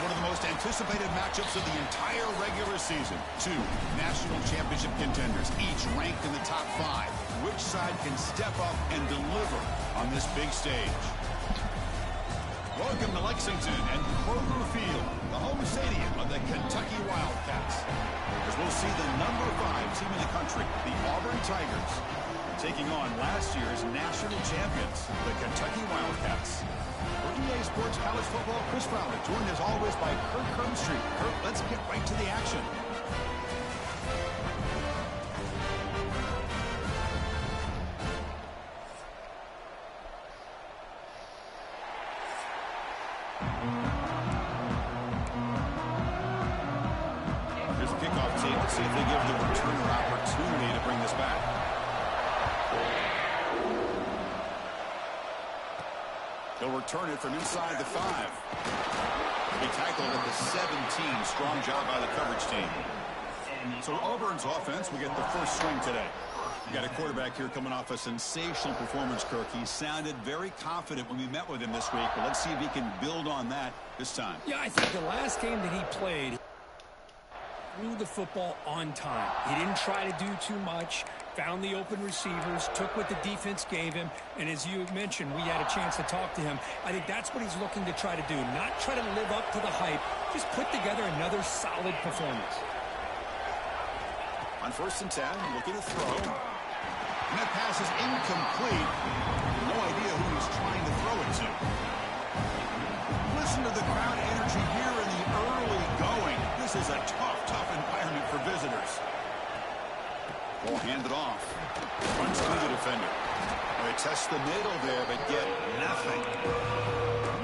one of the most anticipated matchups of the entire regular season. Two national championship contenders, each ranked in the top 5. Which side can step up and deliver on this big stage? Welcome to Lexington and Kroger Field, the home stadium of the Kentucky Wildcats. As we'll see the number 5 team in the country, the Auburn Tigers, taking on last year's national champions, the Kentucky Wildcats. For EA Sports College Football, Chris Fowler, joined as always by Kirk Hermstreet. Kirk, let's get right to the action. Here's the kickoff tape. Let's see if they give the returner opportunity to bring this back. They'll return it from inside the 5. He tackled at the 17. Strong job by the coverage team. So Auburn's offense will get the first swing today. You got a quarterback here coming off a sensational performance, Kirk. He sounded very confident when we met with him this week, but let's see if he can build on that this time. Yeah, I think the last game that he played, threw the football on time. He didn't try to do too much, found the open receivers, took what the defense gave him, and as you mentioned, we had a chance to talk to him. I think that's what he's looking to try to do, not try to live up to the hype, just put together another solid performance. On 1st and 10, looking to throw. And that pass is incomplete. No idea who he's trying to throw it to. Listen to the crowd energy here in the early going. This is a tough environment for visitors. Ball handed off. Runs through the defender. They test the middle there, but get nothing.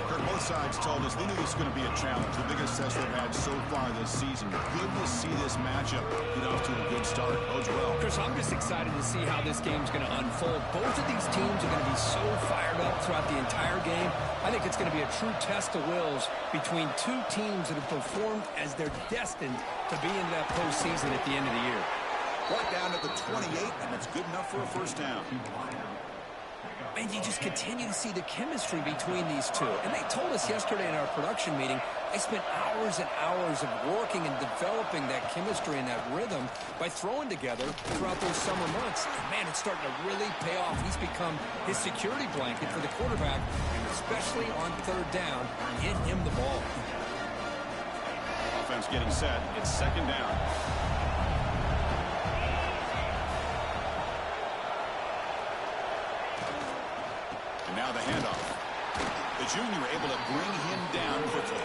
Kirk, both sides told us they knew this was going to be a challenge. The biggest test they've had so far this season. Good to see this matchup get off to a good start. Bodes well. Chris, I'm just excited to see how this game's going to unfold. Both of these teams are going to be so fired up throughout the entire game. I think it's going to be a true test of wills between two teams that have performed as they're destined to be in that postseason at the end of the year. Right down at the 28, and it's good enough for a first down. And you just continue to see the chemistry between these two. And they told us yesterday in our production meeting, they spent hours and hours of working and developing that chemistry and that rhythm by throwing together throughout those summer months. And man, it's starting to really pay off. He's become his security blanket for the quarterback, and especially on 3rd down, get him the ball. Offense getting set. It's 2nd down. And now the handoff. The junior able to bring him down quickly.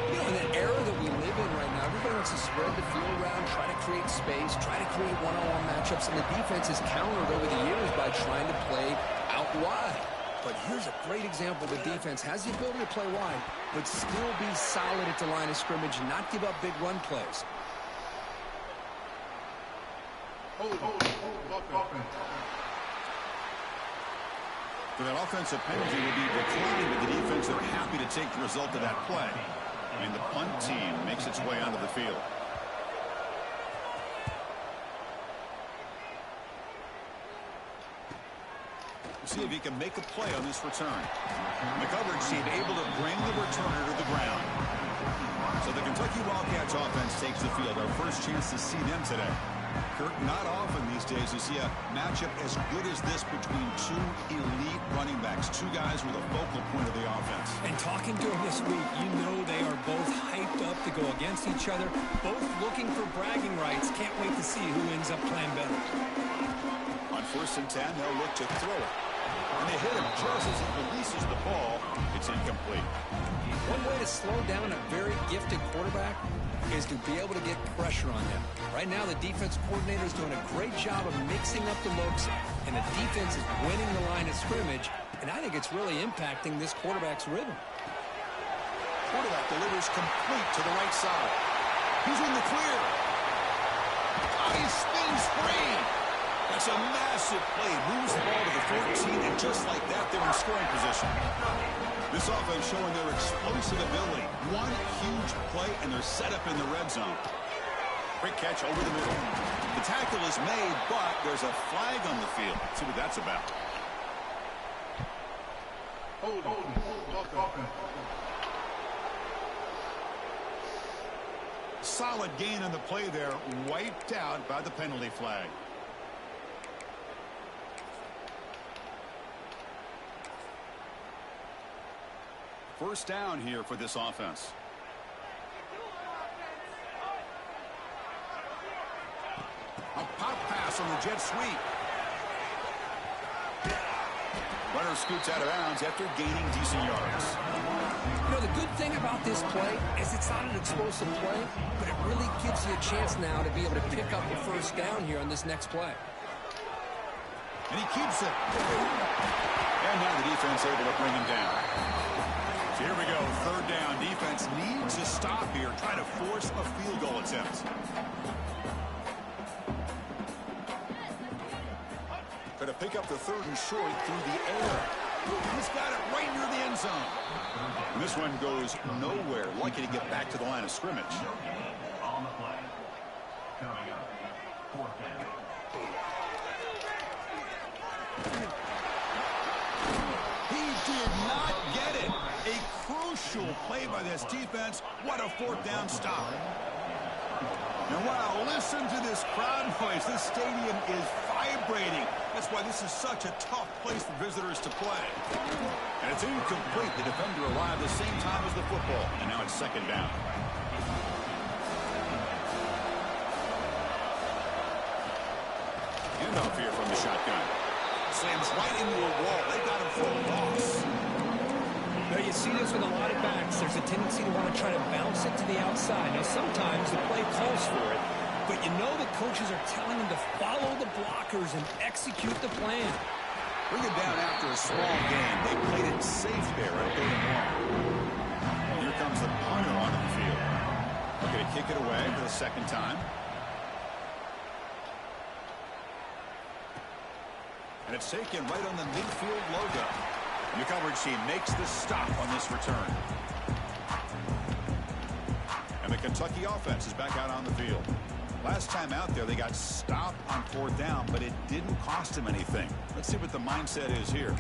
You know, in the era that we live in right now, everybody wants to spread the field around, try to create space, try to create one-on-one matchups, and the defense has countered over the years by trying to play out wide. But here's a great example. The defense has the ability to play wide, but still be solid at the line of scrimmage and not give up big run plays. For that offensive penalty will be declining, but the defense are happy to take the result of that play. And the punt team makes its way onto the field. We'll see if he can make a play on this return. And the coverage team able to bring the returner to the ground. So the Kentucky Wildcats offense takes the field. Our first chance to see them today. Kirk, not often these days you see a matchup as good as this between two elite running backs, two guys with a focal point of the offense. And talking to them this week, you know they are both hyped up to go against each other, both looking for bragging rights. Can't wait to see who ends up playing better. On 1st and 10, they'll look to throw it. And they hit him just as he releases the ball. It's incomplete. One way to slow down a very gifted quarterback is to be able to get pressure on them. Right now, the defense coordinator is doing a great job of mixing up the looks, and the defense is winning the line of scrimmage, and I think it's really impacting this quarterback's rhythm. Quarterback delivers complete to the right side. He's in the clear. He spins free. That's a massive play. Moves the ball to the 14, and just like that, they're in scoring position. This offense showing their explosive ability. One huge play, and they're set up in the red zone. Quick catch over the middle. The tackle is made, but there's a flag on the field. Let's see what that's about. solid gain on the play there, wiped out by the penalty flag. First down here for this offense. A pop pass on the jet sweep. Runner scoots out of bounds after gaining decent yards. You know, the good thing about this play is it's not an explosive play, but it really gives you a chance now to be able to pick up the first down here on this next play. And he keeps it. And now the defense able to bring him down. So here we go, third down. Defense needs to stop here, trying to force a field goal attempt. Going to pick up the third and short through the air. He's got it right near the end zone. And this one goes nowhere. Lucky to get back to the line of scrimmage. On the play. Coming up, fourth down. He did not get it. A crucial play by this defense. What a fourth down stop. And wow, listen to this crowd noise. This stadium is vibrating. That's why this is such a tough place for visitors to play. And it's incomplete. The defender arrived the same time as the football. And now it's second down. Handoff here from the shotgun. Slams right into a wall. They got him for a loss. Now, you see this with a lot of backs. There's a tendency to want to try to bounce it to the outside. Now, sometimes the play calls for it, but you know the coaches are telling them to follow the blockers and execute the plan. Bring it down after a small gain. They played it safe there at 3rd and long. Here comes the punter onto the field. Looking to kick it away for the second time. And it's taken right on the midfield logo. And the coverage team makes the stop on this return. And the Kentucky offense is back out on the field. Last time out there, they got stopped on 4th down, but it didn't cost them anything. Let's see what the mindset is here.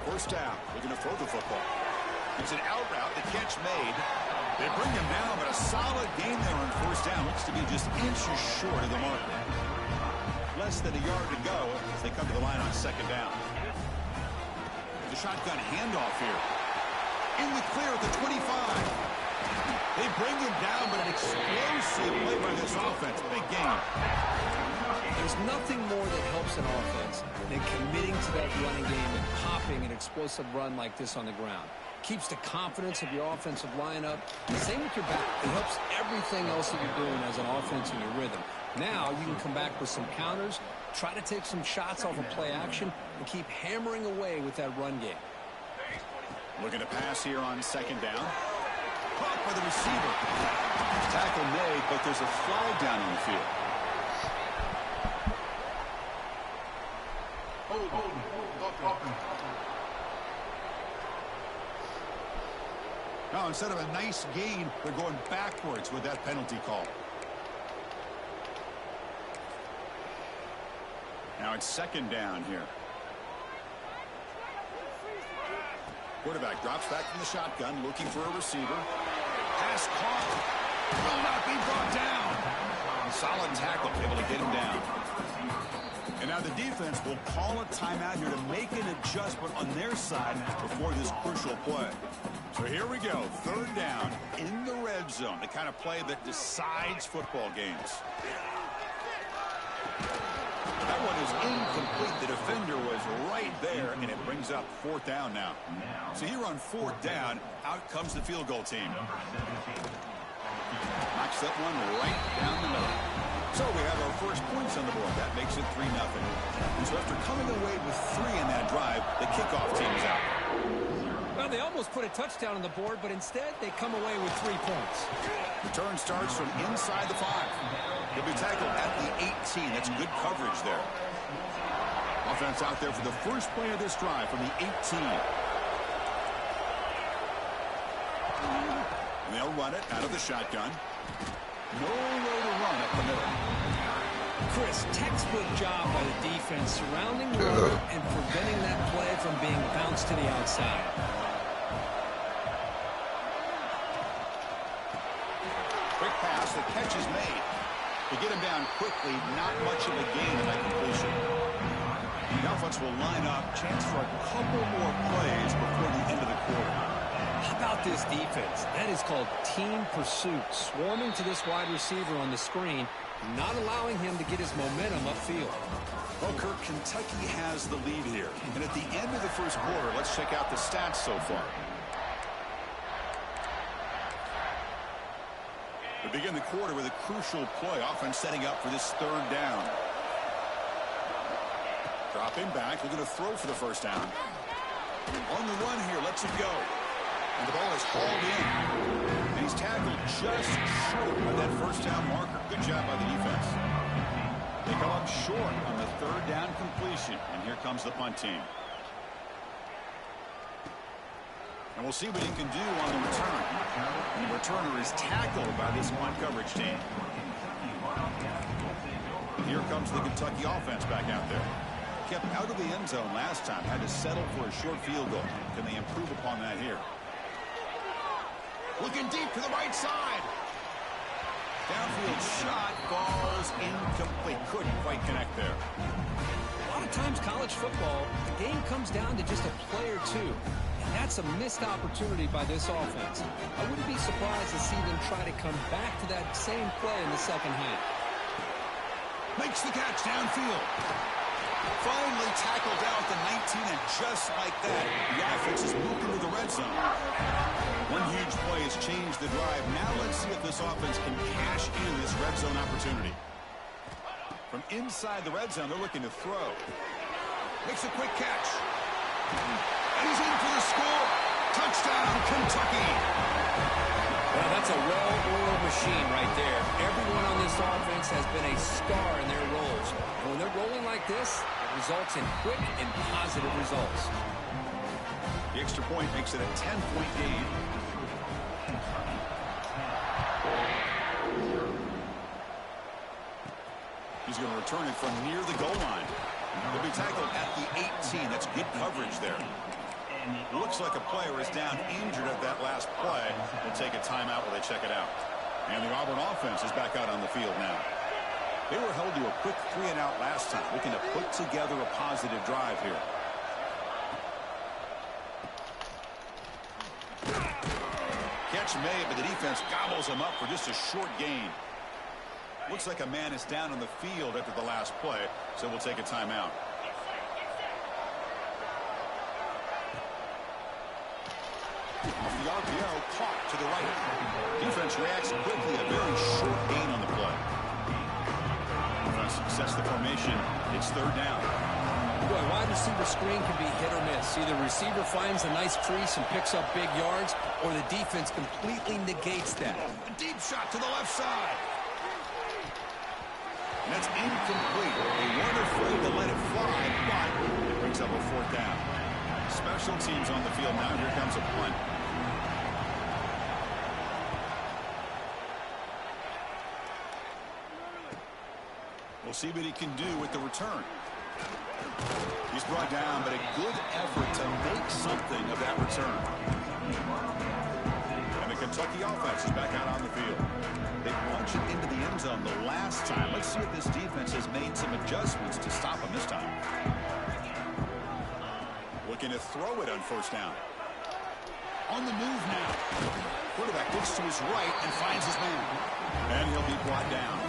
First down, looking to throw the football. It's an out route, the catch made. They bring him down, but a solid gain there on 1st down. Looks to be just inches short of the mark. Less than a yard to go as they come to the line on 2nd down. The shotgun handoff here. In the clear at the 25. They bring him down, but an explosive play by this offense. Big game. There's nothing more that helps an offense than committing to that running game and popping an explosive run like this on the ground. Keeps the confidence of your offensive lineup. Same with your back. It helps everything else that you're doing as an offense in your rhythm. Now you can come back with some counters, try to take some shots off of play action, and keep hammering away with that run game. Looking to pass here on 2nd down. Caught by the receiver. Tackle made, but there's a flag down on the field. Now, instead of a nice gain, they're going backwards with that penalty call. Now it's 2nd down here. Quarterback drops back from the shotgun, looking for a receiver. Pass caught. Will not be brought down. Solid tackle, able to get him down. And now the defense will call a timeout here to make an adjustment on their side before this crucial play. So here we go, 3rd down in the red zone, the kind of play that decides football games. That one is incomplete. The defender was right there, and it brings up 4th down now. So here on 4th down, out comes the field goal team. Knocks that one right down the middle. So we have our first points on the board. That makes it 3-0. And so after coming away with 3 in that drive, the kickoff team is out. Well, they almost put a touchdown on the board, but instead they come away with 3 points. Return starts from inside the 5. He'll be tackled at the 18. That's good coverage there. Offense out there for the first play of this drive from the 18. And they'll run it out of the shotgun. No way to run up the middle. Chris, textbook job by the defense surrounding the run and preventing that play from being bounced to the outside. Quick pass, the catch is made. To get him down quickly, not much of a gain in that completion. The offense will line up, chance for a couple more plays before the end of the quarter. How about this defense? That is called team pursuit, swarming to this wide receiver on the screen, not allowing him to get his momentum upfield. Well, Kirk, Kentucky has the lead here. And at the end of the first quarter, let's check out the stats so far. We begin the quarter with a crucial play, offense setting up for this third down. Dropping back, looking to throw for the first down. On the run here, lets it go. And the ball is hauled in. And he's tackled just short of that first down marker. Good job by the defense. They come up short on the third down completion. And here comes the punt team. And we'll see what he can do on the return. And the returner is tackled by this punt coverage team. And here comes the Kentucky offense back out there. Kept out of the end zone last time. Had to settle for a short field goal. Can they improve upon that here? Looking deep to the right side. Downfield shot falls incomplete. Couldn't quite connect there. A lot of times college football, the game comes down to just a play or two. And that's a missed opportunity by this offense. I wouldn't be surprised to see them try to come back to that same play in the second half. Makes the catch downfield. Finally tackled down at the 19, and just like that, the offense is moving to the red zone. One huge play has changed the drive. Now let's see if this offense can cash in this red zone opportunity. From inside the red zone, they're looking to throw. Makes a quick catch. And he's in for the score. Touchdown, Kentucky. Well, that's a well-oiled machine right there. Everyone on this offense has been a star in their roles. And when they're rolling like this, it results in quick and positive results. The extra point makes it a 10-point game. He's going to return it from near the goal line. He'll be tackled at the 18. That's good coverage there. Looks like a player is down injured at that last play. We'll take a timeout while they check it out. And the Auburn offense is back out on the field now. They were held to a quick 3-and-out last time, looking to put together a positive drive here. Catch made, but the defense gobbles him up for just a short gain. Looks like a man is down on the field after the last play, so we'll take a timeout. Off the RPO, caught to the right. Defense reacts quickly, a very short gain on the play. Success the formation. It's third down. Boy, wide receiver screen can be hit or miss. Either receiver finds a nice crease and picks up big yards, or the defense completely negates that. A deep shot to the left side. And that's incomplete. They weren't afraid to let it fly, but it brings up a fourth down. Special teams on the field now. Here comes a punt. We'll see what he can do with the return. He's brought down, but a good effort to make something of that return. And the Kentucky offense is back out on the field. They punched it into the end zone the last time. Let's see if this defense has made some adjustments to stop him this time. Looking to throw it on first down. On the move now. Quarterback looks to his right and finds his man. And he'll be brought down.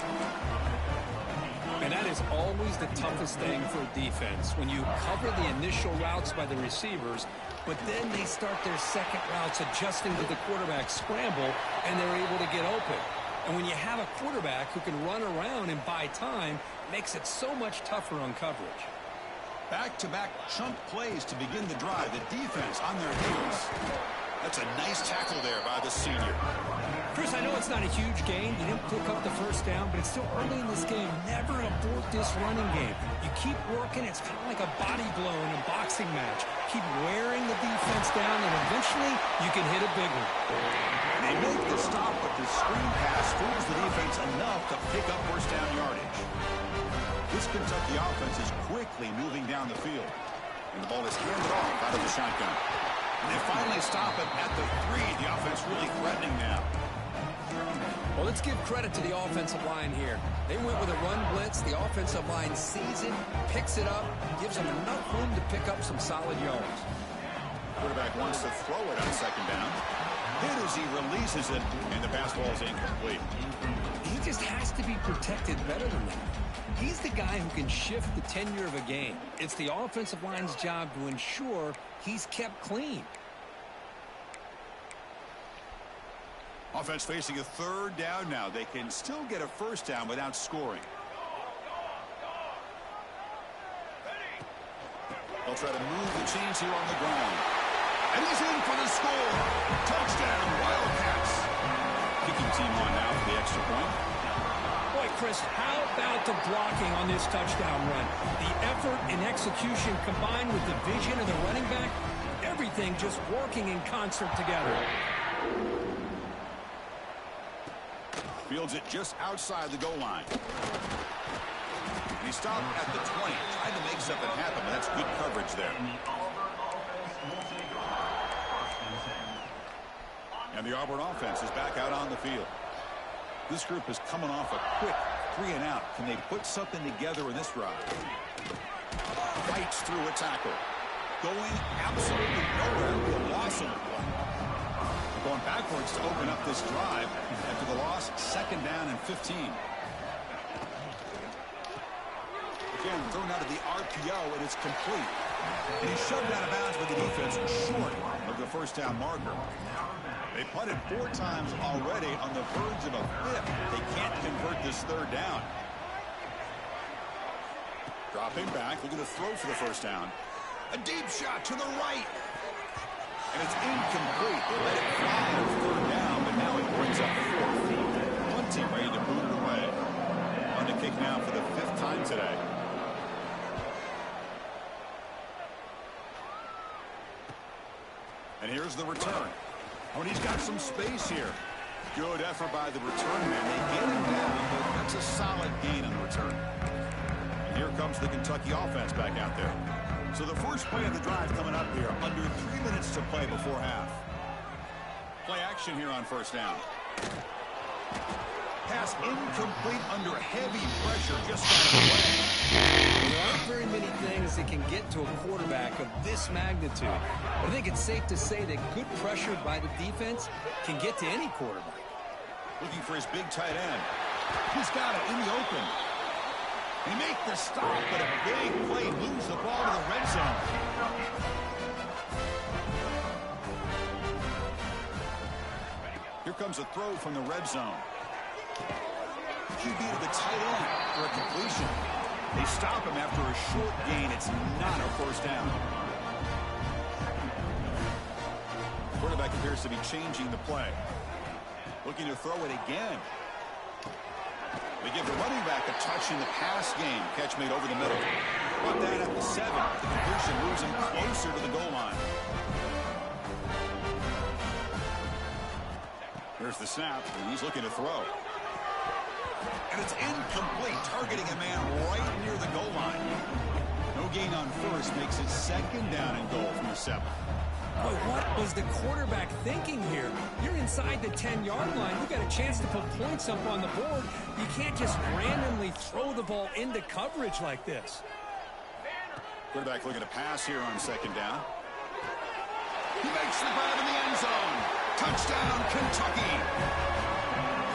And that is always the toughest thing for a defense, when you cover the initial routes by the receivers, but then they start their second routes adjusting to the quarterback scramble, and they're able to get open. And when you have a quarterback who can run around and buy time, it makes it so much tougher on coverage. Back-to-back chunk plays to begin the drive. The defense on their heels. That's a nice tackle there by the senior. Chris, I know it's not a huge gain. You didn't pick up the first down, but it's still early in this game. Never abort this running game. You keep working. It's kind of like a body blow in a boxing match. Keep wearing the defense down, and eventually you can hit a big one. They make the stop, but the screen pass fools the defense enough to pick up first down yardage. This Kentucky offense is quickly moving down the field. And the ball is handed off out of the shotgun. And they finally stop him at the 3. The offense really threatening now. Well, let's give credit to the offensive line here. They went with a run blitz. The offensive line sees it, picks it up, gives them enough room to pick up some solid yards. Quarterback wants to throw it on second down. Hit as he releases it, and the pass ball is incomplete. He just has to be protected better than that. He's the guy who can shift the tenure of a game. It's the offensive line's job to ensure he's kept clean. Offense facing a third down now. They can still get a first down without scoring. They'll try to move the chains here on the ground. And he's in for the score. Touchdown, Wildcats. Kicking team on now for the extra point. Boy, Chris, how about the blocking on this touchdown run? The effort and execution combined with the vision of the running back, everything just working in concert together. Fields it just outside the goal line. He stopped at the 20, tried to make something happen, but that's good coverage there. And the Auburn offense is back out on the field. This group is coming off a quick 3-and-out. Can they put something together in this drive? Fights through a tackle. Going absolutely nowhere with a loss on the play. Going backwards to open up this drive after the loss. Second down and 15. Again, thrown out of the RPO, and it's complete. And he's shoved out of bounds with the defense short of the first down marker. They punted 4 times already on the verge of a 5th. They can't convert this third down. Dropping back, looking to throw for the first down. A deep shot to the right. And it's incomplete. They let it fly on third down, but now it brings up 4th. Punting ready to boot it away. On the kick now for the 5th time today. And here's the return. Oh, and he's got some space here. Good effort by the return man. They get him down, but that's a solid gain on the return. And here comes the Kentucky offense back out there. So the first play of the drive coming up here. Under 3 minutes to play before half. Play action here on first down. Pass incomplete under heavy pressure. Just got away. There aren't very many things that can get to a quarterback of this magnitude. I think it's safe to say that good pressure by the defense can get to any quarterback. Looking for his big tight end. He's got it in the open. He makes the stop, but a big play moves the ball to the red zone. Here comes a throw from the red zone. QB to the tight end for a completion. They stop him after a short gain. It's not a first down. Quarterback appears to be changing the play. Looking to throw it again. They give the running back a touch in the pass game. Catch made over the middle. Brought that at the 7. The completion moves him closer to the goal line. Here's the snap, and he's looking to throw. And it's incomplete, targeting a man right near the goal line. No gain on first, makes it second down and goal from the 7. Boy, what was the quarterback thinking here? You're inside the 10-yard line. You got a chance to put points up on the board. You can't just randomly throw the ball into coverage like this. Quarterback looking to pass here on second down. He makes the grab in the end zone. Touchdown, Kentucky.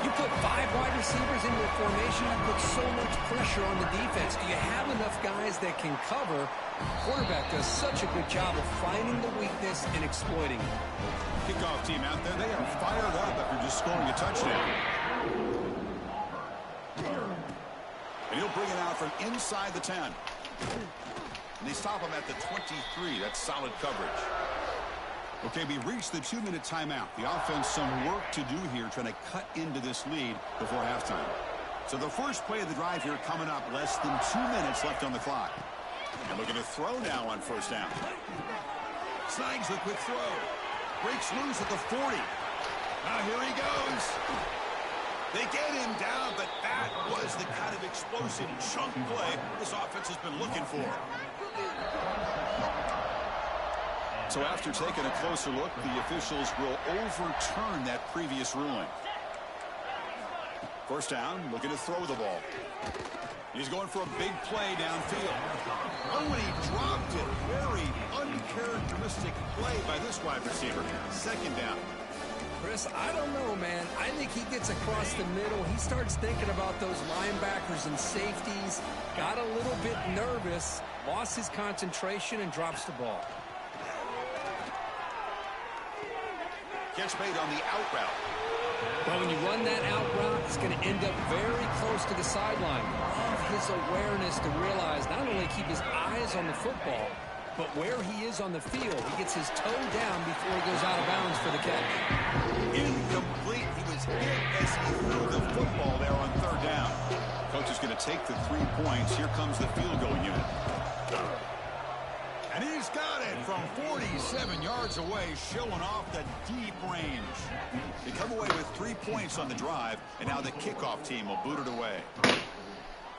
You put 5 wide receivers into a formation, you put so much pressure on the defense. Do you have enough guys that can cover? Quarterback does such a good job of finding the weakness and exploiting it. Kickoff team out there, they are fired up after just scoring a touchdown. And he'll bring it out from inside the 10. And they stop him at the 23. That's solid coverage. Okay, we reached the 2-minute timeout. The offense some work to do here, trying to cut into this lead before halftime. So the first play of the drive here coming up, less than 2 minutes left on the clock. And looking to throw now on first down. Snags a quick throw. Breaks loose at the 40. Now here he goes. They get him down, but that was the kind of explosive chunk play this offense has been looking for. So after taking a closer look, the officials will overturn that previous ruling. First down, looking to throw the ball. He's going for a big play downfield. Oh, and he dropped it. Very uncharacteristic play by this wide receiver. Second down. Chris, I don't know, man. I think he gets across the middle. He starts thinking about those linebackers and safeties. Got a little bit nervous, lost his concentration, and drops the ball. Catch made on the out route. But when you run that out route, it's going to end up very close to the sideline. Love his awareness to realize not only keep his eyes on the football, but where he is on the field. He gets his toe down before he goes out of bounds for the catch. Incomplete. He was hit as he threw the football there on third down. Coach is going to take the 3 points. Here comes the field goal unit. And he's got it from 47 yards away, showing off the deep range. They come away with 3 points on the drive, and now the kickoff team will boot it away.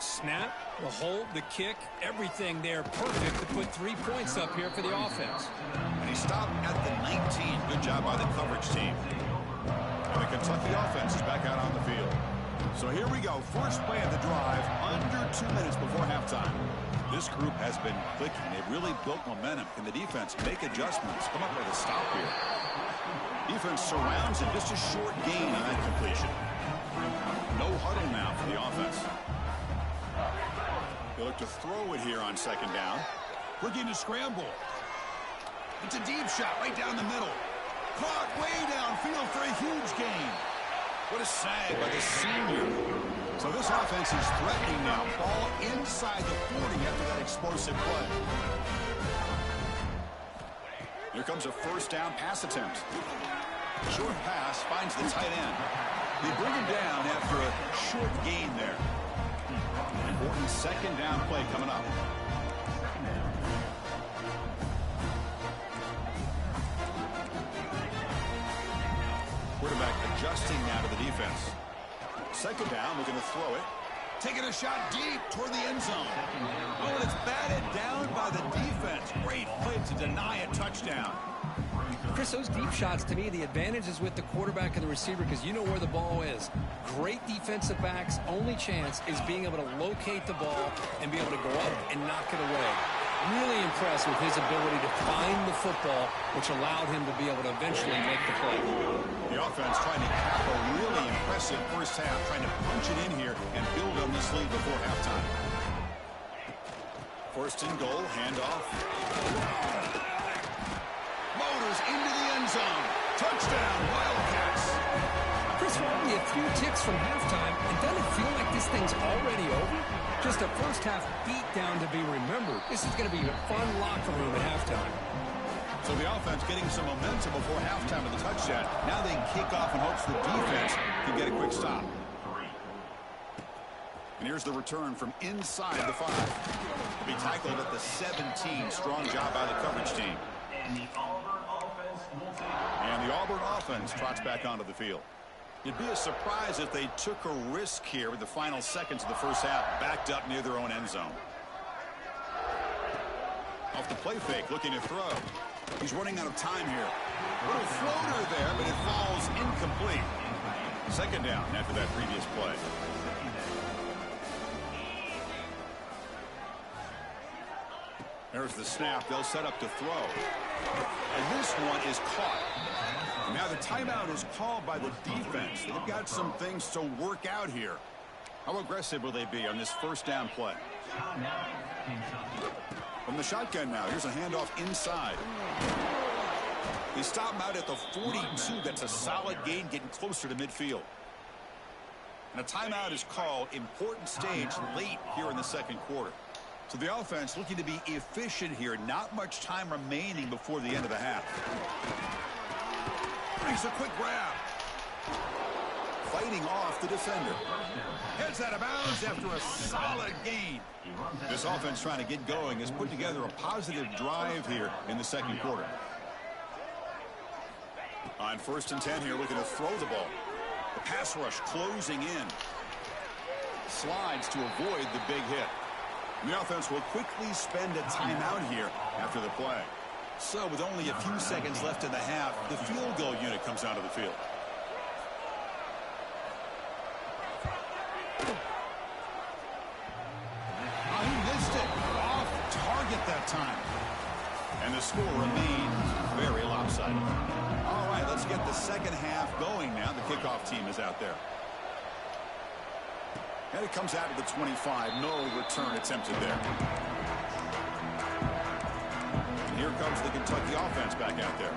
Snap, the hold, the kick, everything there perfect to put 3 points up here for the offense. And he stopped at the 19. Good job by the coverage team. And the Kentucky offense is back out on the field. So here we go. First play of the drive, under 2 minutes before halftime. This group has been clicking. They've really built momentum. Can the defense make adjustments? Come up with a stop here. Defense surrounds it. Just a short gain on that completion. No huddle now for the offense. They look to throw it here on second down. Looking to scramble. It's a deep shot right down the middle. Caught way downfield for a huge gain. What a sag by the senior. So this offense is threatening now. Ball inside the 40 after that explosive play. Here comes a first down pass attempt. Short pass finds the tight end. They bring him down after a short gain there. Important second down play coming up. Quarterback adjusting now to the defense. Second down, looking to throw it. Taking a shot deep toward the end zone. Oh, and it's batted down by the defense. Great play to deny a touchdown. Chris, those deep shots, to me, the advantage is with the quarterback and the receiver because you know where the ball is. Great defensive backs' only chance is being able to locate the ball and be able to go up and knock it away. Really impressed with his ability to find the football, which allowed him to be able to eventually make the play. The offense trying to cap a really impressive first half, trying to punch it in here and build on this lead before halftime. First and goal, handoff. Motors into the end zone. Touchdown, Wildcats. Chris, we're only a few ticks from halftime, and doesn't it feel like this thing's already over? Just a first-half beatdown to be remembered. This is going to be a fun locker room at halftime. So the offense getting some momentum before halftime of the touchdown. Now they kick off in hopes the defense can get a quick stop. And here's the return from inside the 5. To be tackled at the 17. Strong job by the coverage team. And the Auburn offense trots back onto the field. It'd be a surprise if they took a risk here with the final seconds of the first half, backed up near their own end zone. Off the play fake, looking to throw. He's running out of time here. Little floater there, but it falls incomplete. Second down after that previous play. There's the snap. They'll set up to throw. And this one is caught. And now the timeout is called by the defense. They've got some things to work out here. How aggressive will they be on this first down play? From the shotgun now, here's a handoff inside. They stop him out at the 42. That's a solid gain, getting closer to midfield. And a timeout is called. Important stage late here in the second quarter. So the offense looking to be efficient here. Not much time remaining before the end of the half. Makes a quick grab. Fighting off the defender. Heads out of bounds after a solid gain. This offense trying to get going has put together a positive drive here in the second quarter. On 1st and 10 here, looking to throw the ball. The pass rush closing in. Slides to avoid the big hit. The offense will quickly spend a timeout here after the play. So with only a few seconds left in the half, the field goal unit comes out of the field. Oh, he missed it. Off target that time. And the score remains very lopsided. All right, let's get the second half going now. The kickoff team is out there. And it comes out to the 25. No return attempted there. And here comes the Kentucky offense back out there.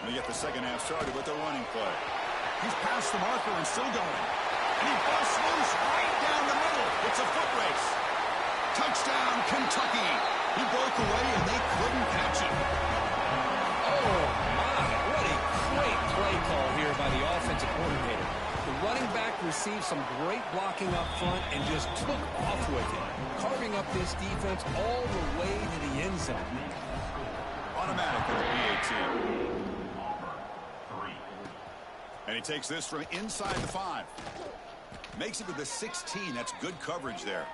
We get the second half started with a running play. He's past the marker and still going. And he busts loose right down the middle. It's a foot race. Touchdown, Kentucky. He broke away and they couldn't catch him. Oh, my. What a great play call here by the offensive coordinator. The running back received some great blocking up front and just took off with it, carving up this defense all the way to the end zone. Automatic in the PAT. And he takes this from inside the 5. Makes it to the 16. That's good coverage there.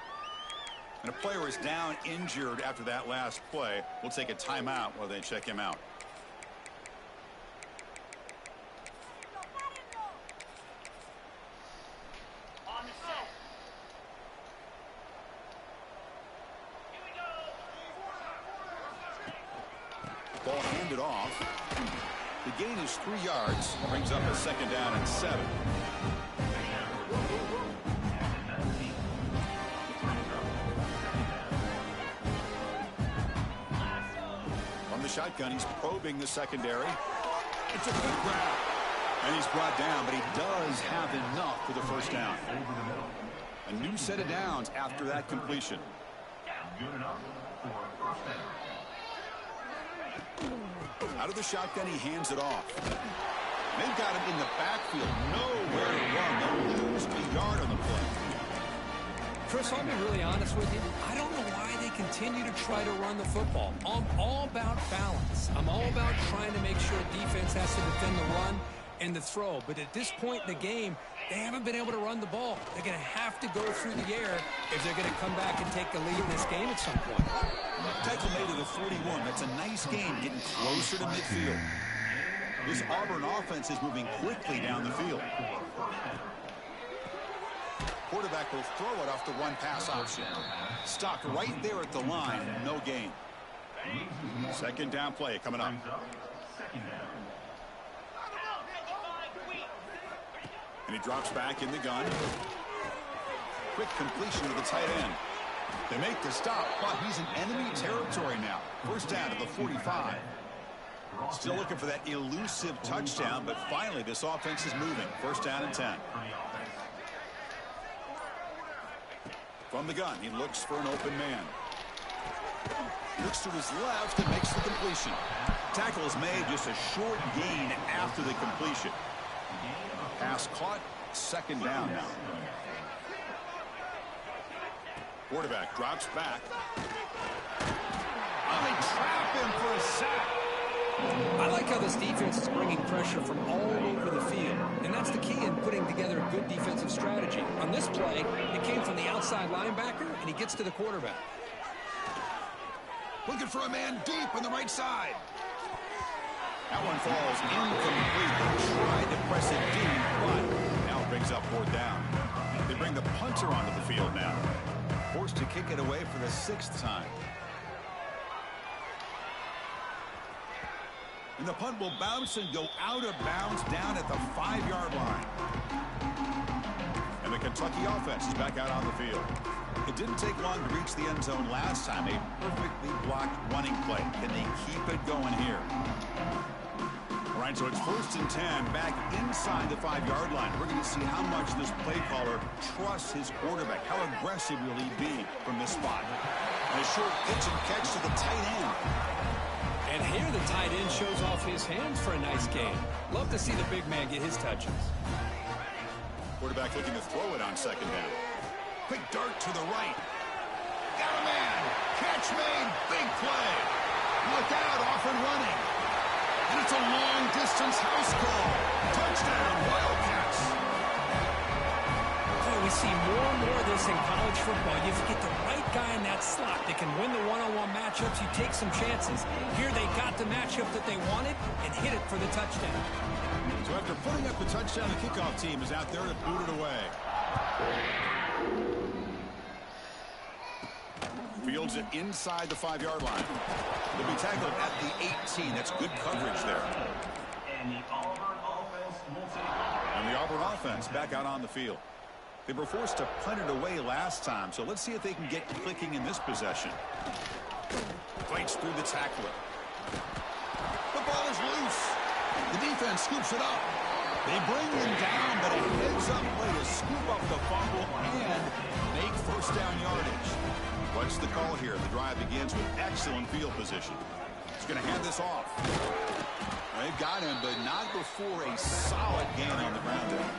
And a player is down injured after that last play. We'll take a timeout while they check him out. Ball handed off. The gain is 3 yards. Brings up a second down and 7. From the shotgun, he's probing the secondary. It's a good grab. And he's brought down, but he does have enough for the first down. A new set of downs after that completion. Good enough for first down. Out of the shotgun, he hands it off. They've got him in the backfield. Nowhere to run. They'll lose a yard on the play. Chris, I'll be really honest with you. I don't know why they continue to try to run the football. I'm all about balance. I'm all about trying to make sure defense has to defend the run and the throw. But at this point in the game, they haven't been able to run the ball. They're going to have to go through the air if they're going to come back and take the lead in this game at some point. Tackle made to the 41. That's a nice gain, getting closer to midfield. This Auburn offense is moving quickly down the field. Quarterback will throw it off the one-pass option. Stopped right there at the line. No gain. Second down play coming up. And he drops back in the gun. Quick completion to the tight end. They make the stop, but he's in enemy territory now. First down to the 45. Still looking for that elusive touchdown, but finally this offense is moving. First down and 10. From the gun, he looks for an open man. Looks to his left and makes the completion. Tackle is made, just a short gain after the completion. Pass caught, second down now. Quarterback drops back. Oh, they trap him for a sack. I like how this defense is bringing pressure from all over the field, and that's the key in putting together a good defensive strategy. On this play, it came from the outside linebacker, and he gets to the quarterback. Looking for a man deep on the right side. That one falls incomplete. They tried to press it deep, but now it brings up fourth down. They bring the punter onto the field now. Forced to kick it away for the 6th time. And the punt will bounce and go out of bounds down at the 5-yard line. And the Kentucky offense is back out on the field. It didn't take long to reach the end zone last time. A perfectly blocked running play. Can they keep it going here? All right, so it's 1st and 10 back inside the 5-yard line. We're going to see how much this play caller trusts his quarterback. How aggressive will he be from this spot? And a short pitch and catch to the tight end. And here the tight end shows off his hands for a nice game. Love to see the big man get his touches. Quarterback looking to throw it on second down. Quick dart to the right. Got a man. Catch made. Big play. Look out, off and running. And it's a long-distance house call. Touchdown, Wildcats. Boy, we see more and more of this in college football. You get the right guy in that slot that can win the one-on-one matchups. You take some chances. Here they got the matchup that they wanted and hit it for the touchdown. So after putting up the touchdown, the kickoff team is out there to boot it away. Fields it inside the 5-yard line. They'll be tackled at the 18. That's good coverage there. And the Auburn offense back out on the field. They were forced to punt it away last time, so let's see if they can get clicking in this possession. Fights through the tackler. The ball is loose. The defense scoops it up. They bring him down, but a heads-up play to scoop up the fumble and make first down yardage. What's the call here? The drive begins with excellent field position. He's going to hand this off. They've got him, but not before a solid gain on the ground there.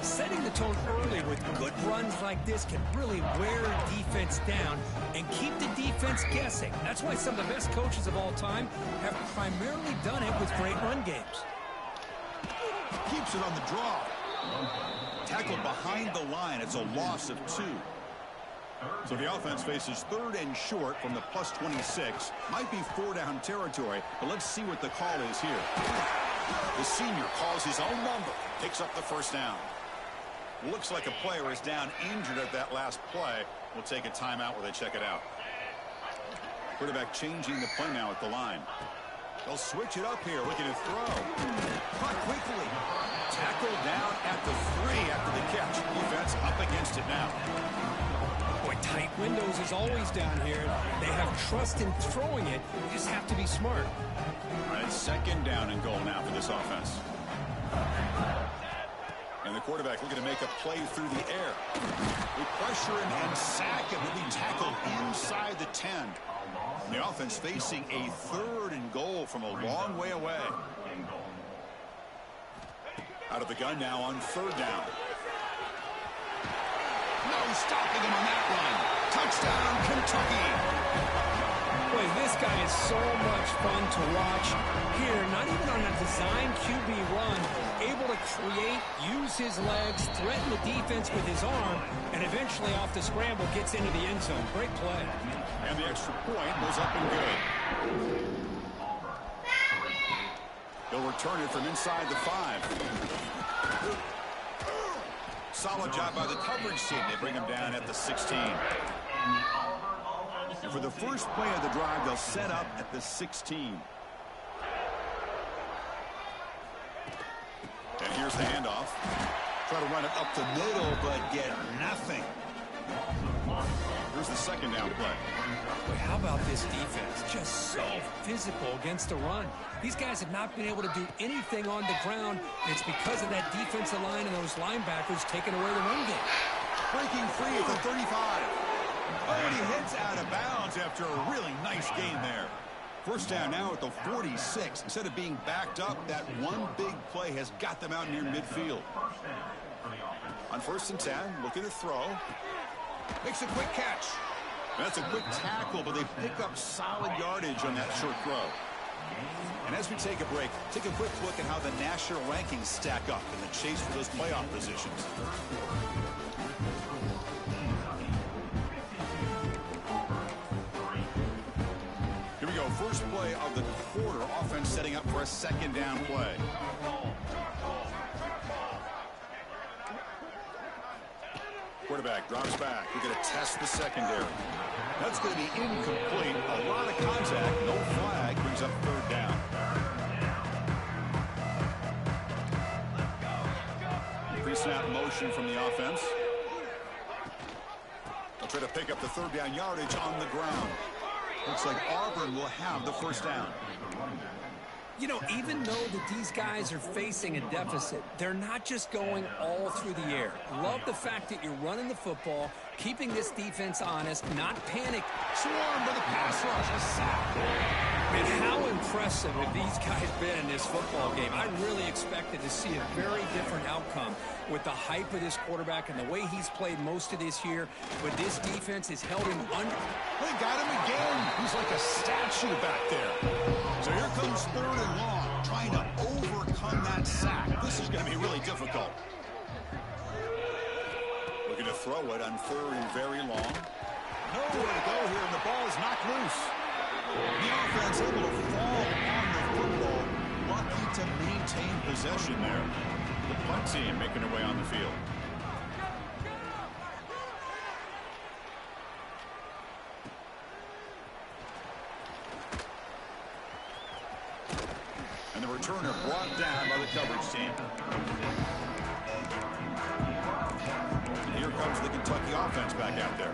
Setting the tone early with good runs like this can really wear defense down and keep the defense guessing. That's why some of the best coaches of all time have primarily done it with great run games. Keeps it on the draw. Tackled behind the line. It's a loss of 2. So the offense faces 3rd and short from the plus 26. Might be 4-down territory, but let's see what the call is here. The senior calls his own number, picks up the first down. Looks like a player is down injured at that last play. We'll take a timeout while they check it out. Quarterback changing the play now at the line. They'll switch it up here, looking to throw. Caught quickly. Tackled down at the 3 after the catch. Defense up against it now. Boy, tight windows is always down here. They have trust in throwing it. You just have to be smart. All right, 2nd down and goal now for this offense. And the quarterback looking to make a play through the air. We pressure him and sack him. He'll be tackled inside the 10. And the offense facing a 3rd and goal from a long way away. Out of the gun now on 3rd down. No stopping him on that one. Touchdown, Kentucky. Boy, this guy is so much fun to watch. Here, not even on a design QB run, able to create, use his legs, threaten the defense with his arm, and eventually off the scramble gets into the end zone. Great play. And the extra point was up and good. They'll return it from inside the 5. Solid job by the coverage team. They bring him down at the 16. And for the first play of the drive, they'll set up at the 16. And here's the handoff. Try to run it up the middle, but get nothing. Here's the 2nd down play. Boy, how about this defense? Just so physical against the run. These guys have not been able to do anything on the ground, and it's because of that defensive line and those linebackers taking away the run game. Breaking free at the 35. Oh, and he heads out of bounds after a really nice gain there. First down now at the 46. Instead of being backed up, that one big play has got them out near midfield. On 1st and 10, looking to throw. Makes a quick catch. That's a quick tackle, but they pick up solid yardage on that short throw. And as we take a break, take a quick look at how the national rankings stack up in the chase for those playoff positions. Here we go. First play of the quarter. Offense setting up for a 2nd down play. Quarterback drops back. We're going to test the secondary. That's going to be incomplete. A lot of contact. No flag. Brings up 3rd down. Pre-snap motion from the offense. They'll try to pick up the 3rd down yardage on the ground. Looks like Auburn will have the first down. You know, even though that these guys are facing a deficit, they're not just going all through the air. Love the fact that you're running the football, keeping this defense honest, not panic. Swarmed by the pass rush. A sack. And how impressive have these guys been in this football game? I really expected to see a very different outcome with the hype of this quarterback and the way he's played most of this year. But this defense has held him under. They got him again. He's like a statue back there. So here comes 3rd and long, trying to overcome that sack. This is going to be really difficult. Looking to throw it on 3rd and very long. Nowhere to go here, and the ball is knocked loose. The offense able to fall on the football. Lucky to maintain possession there. The punt team making their way on the field. And the returner brought down by the coverage team. And here comes the Kentucky offense back out there.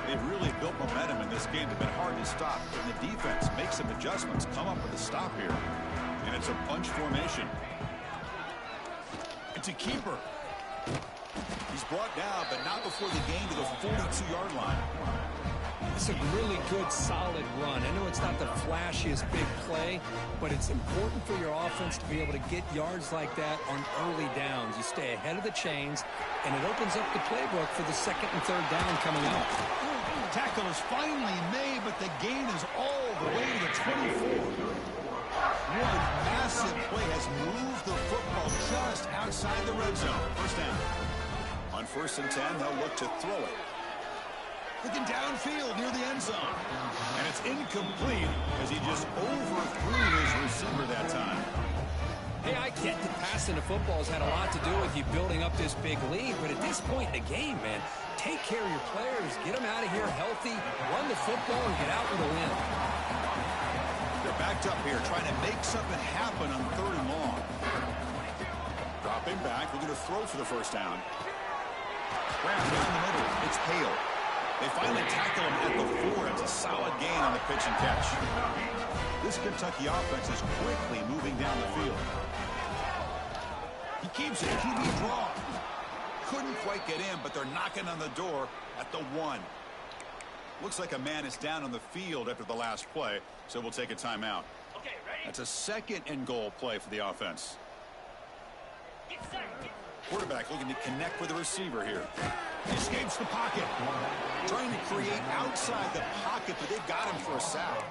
They've really built momentum in this game. They've been hard to stop. And the defense makes some adjustments, come up with a stop here. And it's a bunch formation. It's a keeper. He's brought down, but not before the gain to the 42-yard line. It's a really good, solid run. I know it's not the flashiest big play, but it's important for your offense to be able to get yards like that on early downs. You stay ahead of the chains, and it opens up the playbook for the 2nd and 3rd down coming up. Tackle is finally made, but the gain is all the way to the 24. One massive play has moved the football just outside the red zone. First down. On 1st and 10, they'll look to throw it. Looking downfield near the end zone. And it's incomplete as he just overthrew his receiver that time. Hey, I get that passing the football has had a lot to do with you building up this big lead, but at this point in the game, man, take care of your players, get them out of here healthy, run the football, and get out with a win. They're backed up here trying to make something happen on 3rd and long. Dropping back, looking to throw for the first down. Wrapped down the middle, it's Hale. They finally tackle him at the 4. It's a solid gain on the pitch and catch. This Kentucky offense is quickly moving down the field. He keeps it, QB draw. Couldn't quite get in, but they're knocking on the door at the 1. Looks like a man is down on the field after the last play, so we'll take a timeout. Okay, ready? That's a 2nd and goal play for the offense. Get set. Quarterback looking to connect with the receiver here. He escapes the pocket. Trying to create outside the pocket, but they've got him for a sack.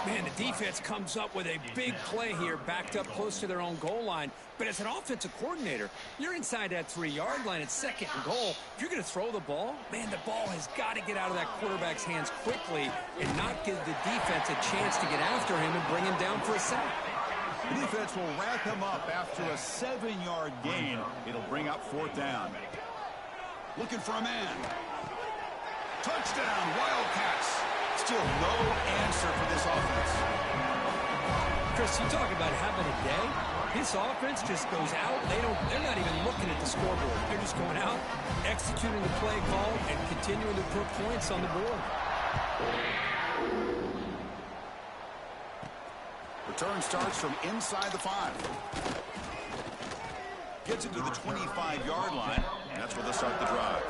Man, the defense comes up with a big play here, backed up close to their own goal line. But as an offensive coordinator, you're inside that 3-yard line at 2nd and goal. If you're going to throw the ball, man, the ball has got to get out of that quarterback's hands quickly and not give the defense a chance to get after him and bring him down for a sack. The defense will wrap him up after a 7-yard gain. It'll bring up 4th down. Looking for a man. Touchdown, Wildcats. Still no answer for this offense. Chris, you talk about having a day. This offense just goes out. They're not even looking at the scoreboard. They're just going out, executing the play call, and continuing to put points on the board. Return starts from inside the 5. Gets it to the 25-yard line. And that's where they'll start the drive.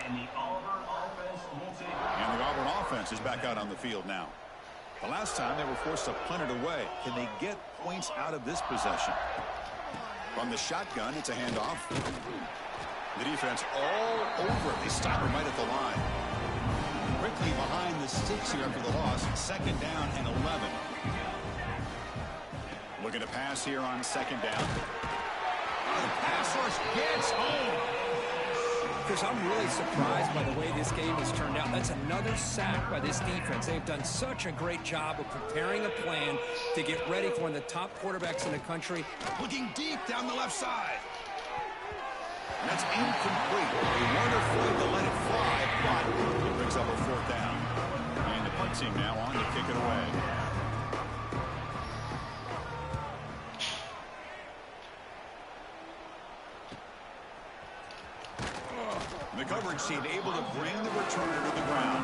And the Auburn offense will take. And the Auburn offense is back out on the field now. The last time they were forced to punt it away. Can they get points out of this possession? From the shotgun, it's a handoff. The defense all over it. They stop him right at the line. Quickly behind the sticks here after the loss. 2nd down and 11. Looking to pass here on 2nd down. The pass rush gets home. Chris, I'm really surprised by the way this game has turned out. That's another sack by this defense. They've done such a great job of preparing a plan to get ready for one of the top quarterbacks in the country. Looking deep down the left side. And that's incomplete. They weren't afraid to let it fly, but it brings up a 4th down. And the punt team now on to kick it away. The coverage team able to bring the returner to the ground.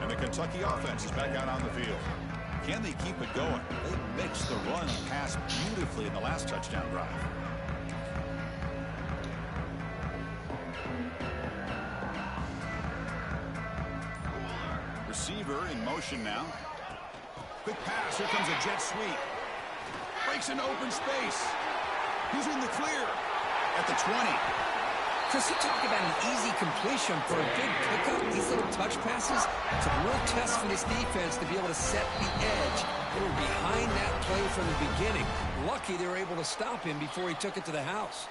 And the Kentucky offense is back out on the field. Can they keep it going? They mixed the run and pass beautifully in the last touchdown drive. receiver in motion now. Quick pass. Here comes a jet sweep. Breaks into open space. He's in the clear at the 20. Chris, you talk about an easy completion for a big pickup. These little touch passes, it's a real test for this defense to be able to set the edge. They were behind that play from the beginning. Lucky they were able to stop him before he took it to the house.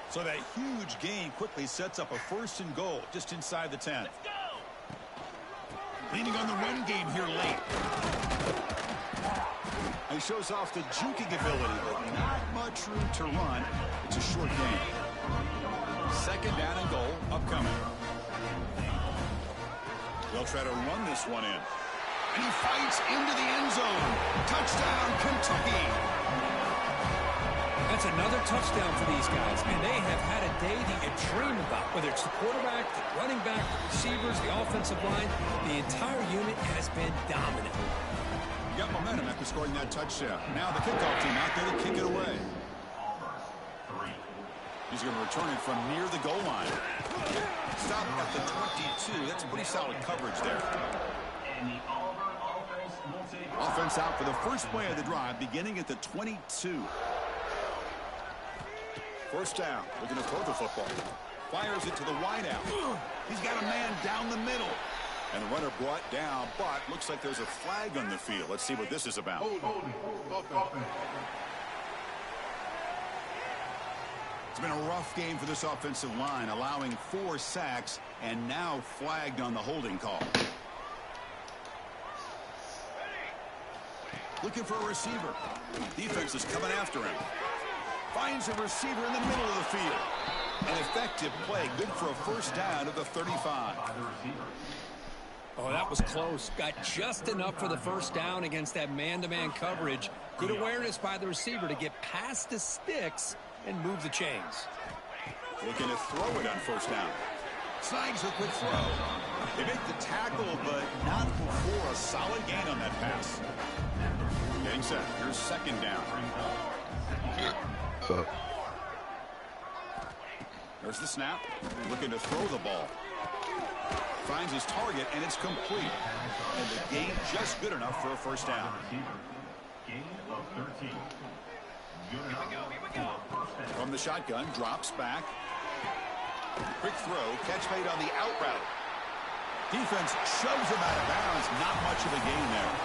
So that huge gain quickly sets up a 1st and goal just inside the 10. Let's go. Leaning on the run game here late. He shows off the juking ability, but not much room to run. It's a short game. 2nd down and goal upcoming. They'll try to run this one in. And he fights into the end zone. Touchdown, Kentucky. That's another touchdown for these guys, and they have had a day that you dream about, whether it's the quarterback, the running back, the receivers, the offensive line. The entire unit has been dominant. Got momentum after scoring that touchdown. Now the kickoff team out there to kick it away. He's going to return it from near the goal line. Stop at the 22. That's pretty solid coverage there. And the Auburn offense will take Offense out for the first play of the drive, beginning at the 22. 1st down. Looking to throw the football. Fires it to the wideout. He's got a man down the middle. And the runner brought down, but looks like there's a flag on the field. Let's see what this is about. It's been a rough game for this offensive line, allowing 4 sacks and now flagged on the holding call. Looking for a receiver. Defense is coming after him. Finds a receiver in the middle of the field. An effective play, good for a 1st down at the 35. Oh, that was close. Got just enough for the 1st down against that man-to-man coverage. Good awareness by the receiver to get past the sticks and move the chains. Looking to throw it on 1st down. Snags a quick throw. They make the tackle, but not before a solid gain on that pass. Getting set. Here's 2nd down. There's the snap. Looking to throw the ball. Finds his target, and it's complete. And the gain just good enough for a 1st down. gain of 13. Here we go. From the shotgun, drops back. Quick throw, catch made on the out route. Defense shoves him out of bounds. Not much of a gain there.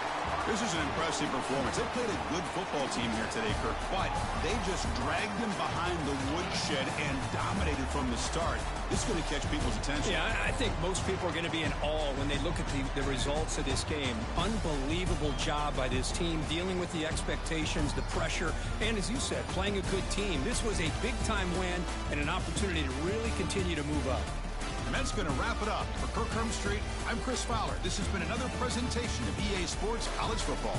This is an impressive performance. They played a good football team here today, Kirk, but they just dragged him behind the woodshed and dominated from the start. This is going to catch people's attention. Yeah, I think most people are going to be in awe when they look at the results of this game. Unbelievable job by this team, dealing with the expectations, the pressure, and as you said, playing a good team. This was a big-time win and an opportunity to really continue to move up. And that's going to wrap it up. For Kirk Street, I'm Chris Fowler. This has been another presentation of EA Sports College Football.